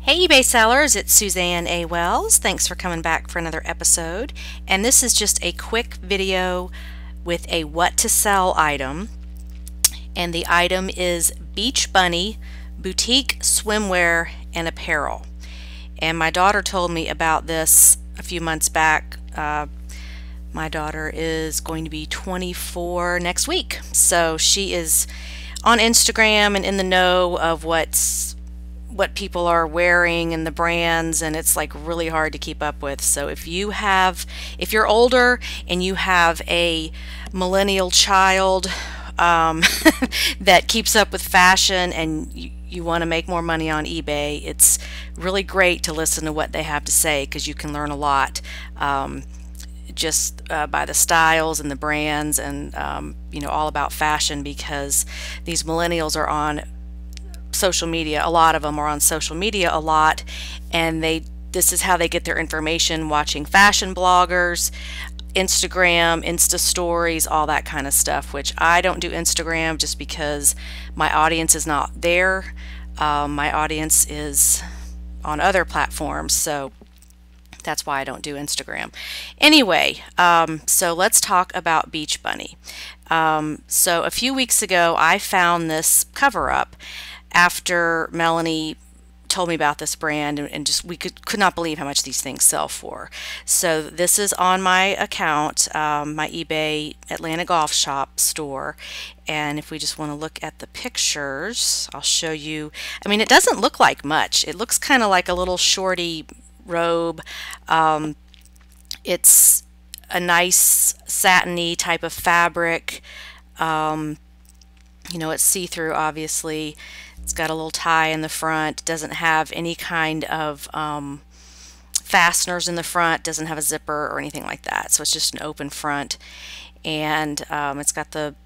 Hey eBay sellers, it's Suzanne A. Wells. Thanks for coming back for another episode. And this is just a quick video with a what to sell item. And the item is Beach Bunny Boutique Swimwear and Apparel. And my daughter told me about this a few months back. My daughter is going to be 24 next week. So she is on Instagram and in the know of what people are wearing and the brands, and it's like really hard to keep up with. So if you're older and you have a millennial child that keeps up with fashion and you want to make more money on eBay, it's really great to listen to what they have to say, because you can learn a lot just by the styles and the brands and all about fashion, because these millennials are on social media. A lot of them are on social media a lot, and this is how they get their information, watching fashion bloggers, Instagram, Insta stories, all that kind of stuff, which I don't do Instagram just because my audience is not there. My audience is on other platforms, so that's why I don't do Instagram. Anyway, so let's talk about Beach Bunny. So a few weeks ago I found this cover-up after Melanie told me about this brand, and just we could not believe how much these things sell for. So this is on my account, my eBay Atlanta Golf Shop store, and if we just want to look at the pictures, I'll show you. I mean, it doesn't look like much. It looks kind of like a little shorty robe. It's a nice satiny type of fabric. It's see-through, obviously. It's got a little tie in the front. Doesn't have any kind of fasteners in the front. Doesn't have a zipper or anything like that. So it's just an open front. And it's got the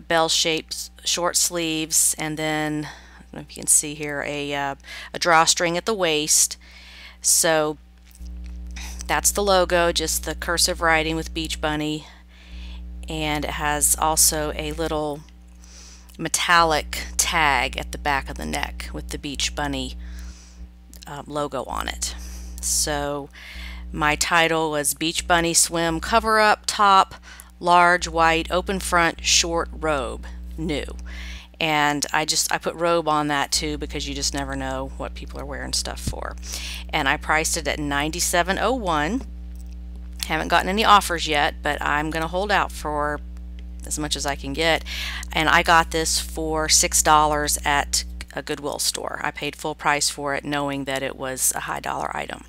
bell-shaped short sleeves, and then, I don't know if you can see here, a drawstring at the waist. So that's the logo, just the cursive writing with Beach Bunny. And it has also a little metallic tag at the back of the neck with the Beach Bunny logo on it. So my title was Beach Bunny Swim Cover Up Top, Large White Open Front Short Robe, New. And I put robe on that too, because you just never know what people are wearing stuff for. And I priced it at $97.01. Haven't gotten any offers yet, but I'm going to hold out for as much as I can get. And I got this for $6 at a Goodwill store. I paid full price for it, knowing that it was a high dollar item.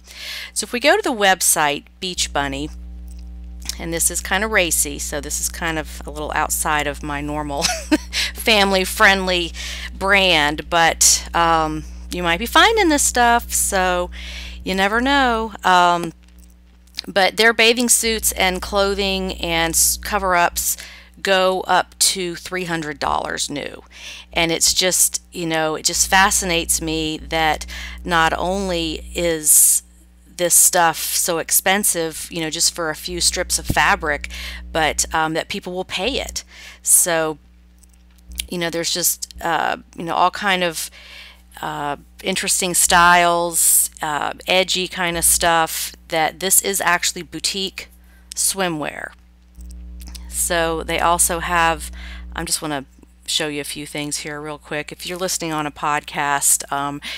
So if we go to the website Beach Bunny, and this is kind of racy, so this is kind of a little outside of my normal family friendly brand, but you might be finding this stuff, so you never know. But their bathing suits and clothing and cover-ups go up to $300 new. And it's just, it just fascinates me that not only is this stuff so expensive, just for a few strips of fabric, but that people will pay it. So, there's just, all kind of interesting styles, edgy kind of stuff, that this is actually boutique swimwear. So they also have, I just want to show you a few things here real quick. If you're listening on a podcast,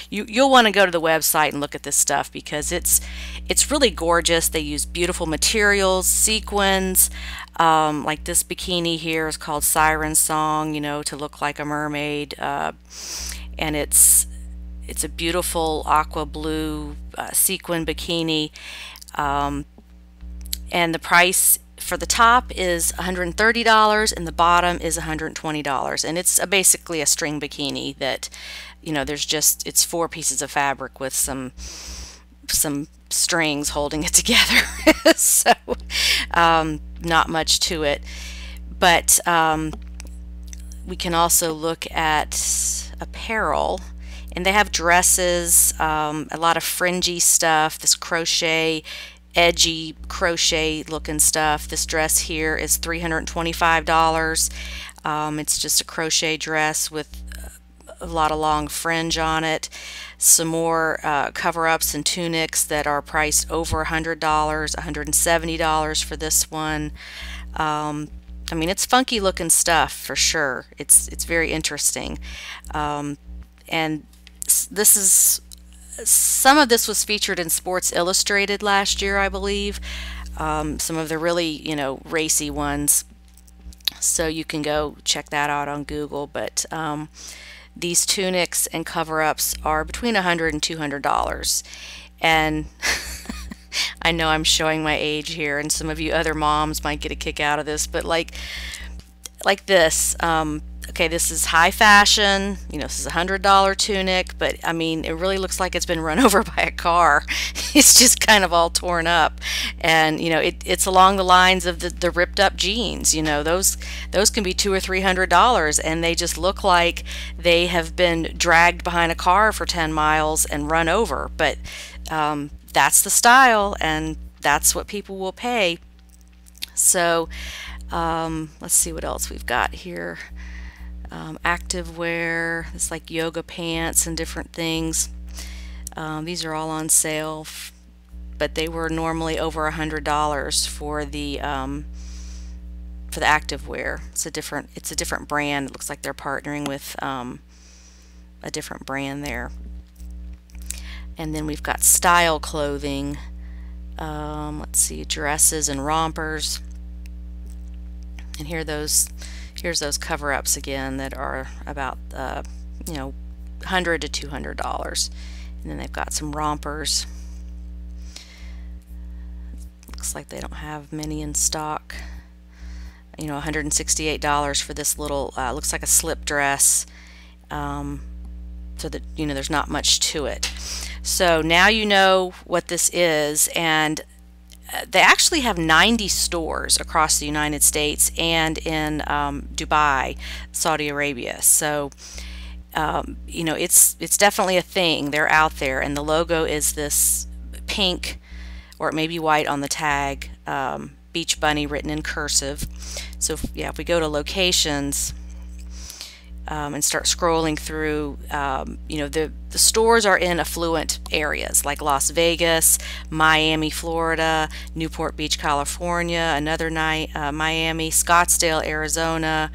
you'll want to go to the website and look at this stuff, because it's really gorgeous. They use beautiful materials, sequins, like this bikini here is called Siren Song, to look like a mermaid, and it's a beautiful aqua blue sequin bikini, and the price for the top is $130 and the bottom is $120, and it's basically a string bikini that, it's 4 pieces of fabric with some strings holding it together. So not much to it, but we can also look at apparel, and they have dresses, a lot of fringy stuff, this crochet, edgy crochet looking stuff. This dress here is $325. It's just a crochet dress with a lot of long fringe on it. Some more cover-ups and tunics that are priced over $100, $170 for this one. I mean, it's funky looking stuff for sure. It's very interesting. And this is, some of this was featured in Sports Illustrated last year, I believe. Some of the really, you know, racy ones. So you can go check that out on Google. But these tunics and cover-ups are between $100 and $200. And I know I'm showing my age here, and some of you other moms might get a kick out of this, but like this, okay, this is high fashion, you know, this is a $100 tunic, but I mean, it really looks like it's been run over by a car. It's just kind of all torn up, and you know, it's along the lines of the ripped up jeans. You know, those can be $200 or $300, and they just look like they have been dragged behind a car for 10 miles and run over. But that's the style, and that's what people will pay. So let's see what else we've got here. Active wear, it's like yoga pants and different things. These are all on sale, but they were normally over $100 for the active wear. It's a different brand. It looks like they're partnering with a different brand there. And then we've got style clothing. Let's see, dresses and rompers. And here's those cover-ups again that are about you know, $100 to $200. And then they've got some rompers. Looks like they don't have many in stock. You know, $168 for this little looks like a slip dress. So that, you know, there's not much to it. So now you know what this is, and they actually have 90 stores across the United States and in Dubai, Saudi Arabia. So you know, it's definitely a thing. They're out there, and the logo is this pink, or it may be white on the tag, Beach Bunny written in cursive. So yeah, if we go to locations and start scrolling through, you know, the stores are in affluent areas like Las Vegas, Miami, Florida, Newport Beach, California, another night, Miami, Scottsdale, Arizona,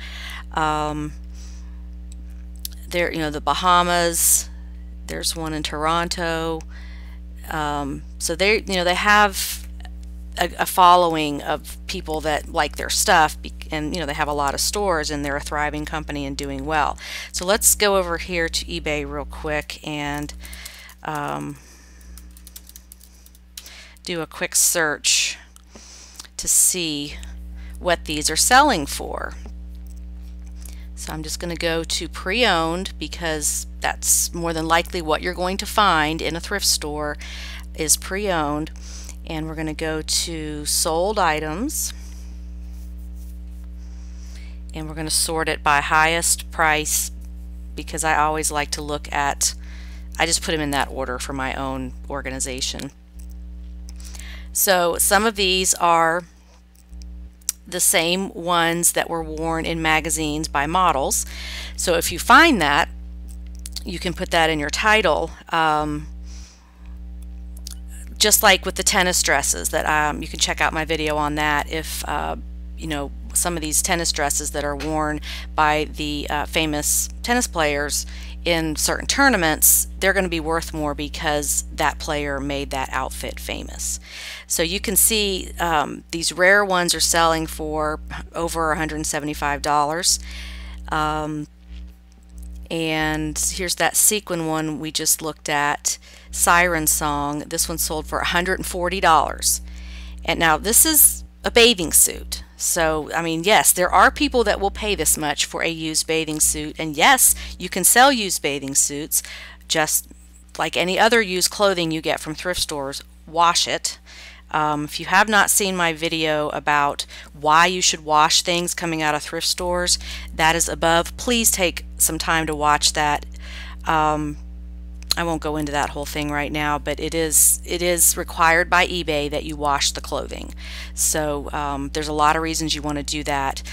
there, you know, the Bahamas. There's one in Toronto. So they, you know, they have a following of people that like their stuff, and you know, they have a lot of stores, and they're a thriving company and doing well. So let's go over here to eBay real quick and do a quick search to see what these are selling for. So I'm just going to go to pre-owned, because that's more than likely what you're going to find in a thrift store is pre-owned. And we're going to go to sold items, and we're going to sort it by highest price, because I always like to look at, I just put them in that order for my own organization. So some of these are the same ones that were worn in magazines by models. So if you find that, you can put that in your title. Just like with the tennis dresses that you can check out my video on that. If you know, some of these tennis dresses that are worn by the famous tennis players in certain tournaments, they're going to be worth more because that player made that outfit famous. So you can see these rare ones are selling for over $175. And here's that sequin one we just looked at, Siren Song. This one sold for $140. And now this is a bathing suit. So, I mean, yes, there are people that will pay this much for a used bathing suit. And yes, you can sell used bathing suits just like any other used clothing you get from thrift stores. Wash it. If you have not seen my video about why you should wash things coming out of thrift stores, that is above. Please take some time to watch that. I won't go into that whole thing right now, but it is required by eBay that you wash the clothing. So there's a lot of reasons you want to do that,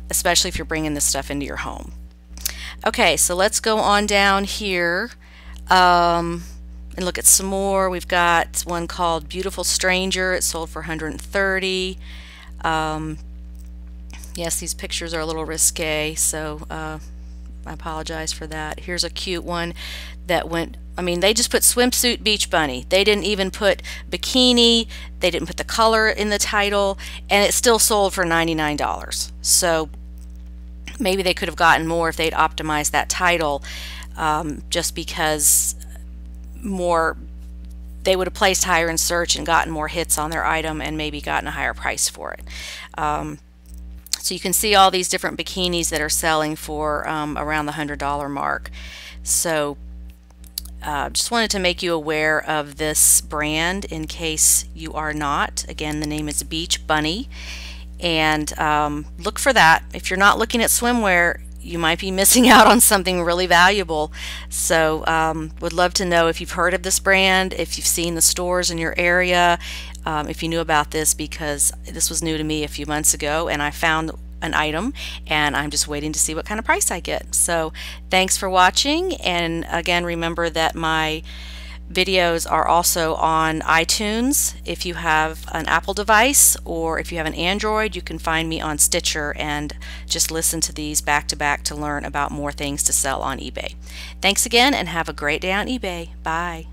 especially if you're bringing this stuff into your home. Okay, so let's go on down here and look at some more. We've got one called Beautiful Stranger. It sold for 130. Yes, these pictures are a little risque, so I apologize for that. Here's a cute one that went, I mean, they just put swimsuit beach bunny. They didn't even put bikini. They didn't put the color in the title, and it still sold for $99. So maybe they could have gotten more if they'd optimized that title, just because more they would have placed higher in search and gotten more hits on their item and maybe gotten a higher price for it. So you can see all these different bikinis that are selling for around the $100 mark. So just wanted to make you aware of this brand in case you are not. Again, the name is Beach Bunny, and look for that. If you're not looking at swimwear, you might be missing out on something really valuable. So would love to know if you've heard of this brand, if you've seen the stores in your area, if you knew about this, because this was new to me a few months ago and I found an item and I'm just waiting to see what kind of price I get. So thanks for watching, and again, remember that my videos are also on iTunes. If you have an Apple device or if you have an Android, you can find me on Stitcher and just listen to these back to back to learn about more things to sell on eBay. Thanks again, and have a great day on eBay. Bye.